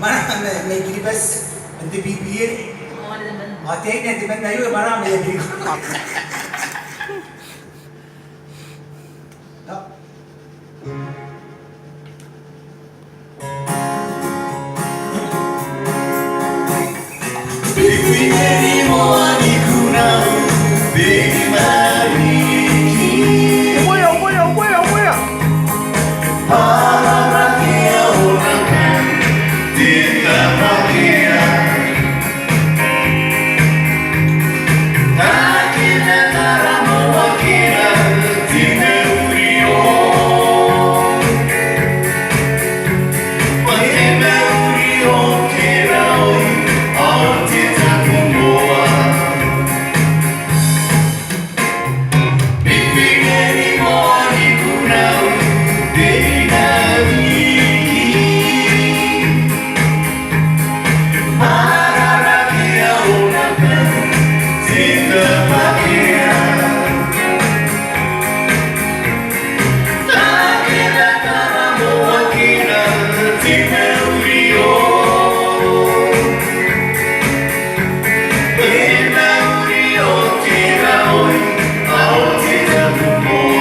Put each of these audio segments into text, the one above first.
Mana may kiribas nanti bibir. Mati nanti man tayo mana may bibir. Bibiri mo aniku na baby maliki. Para rakyat orang kan tidak rakyat. Nakina tara mewakila tidak uriyo. Makina uriyo kirau arti tak membawa. Bibiri mo aniku na baby maliki. Para rakyat orang kan tidak rakyat. Nakina tara mewakila tidak uriyo. Makina uriyo kirau arti tak membawa.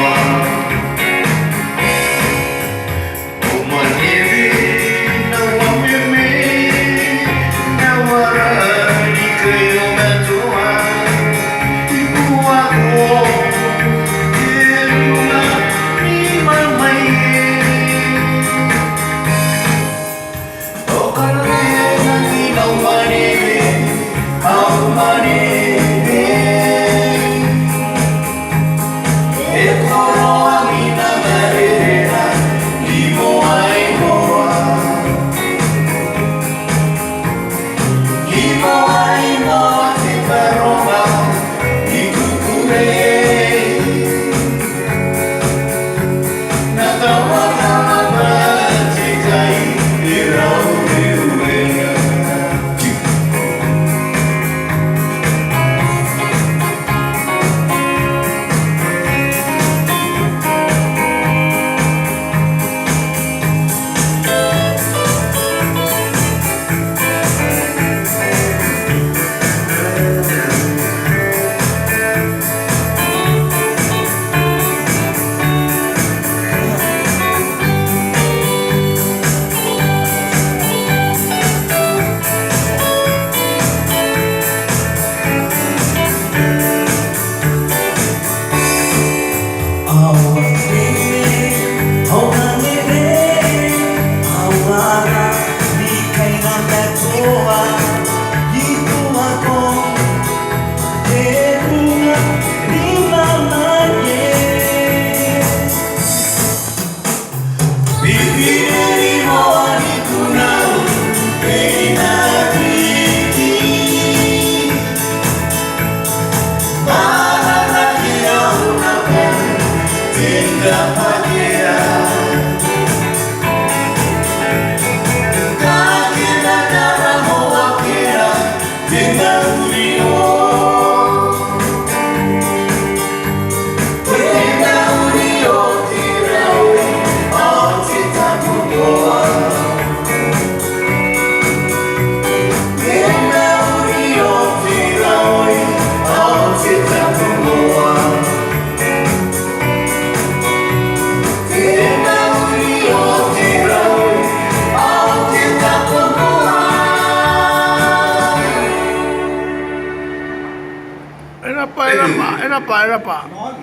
Era pa. No.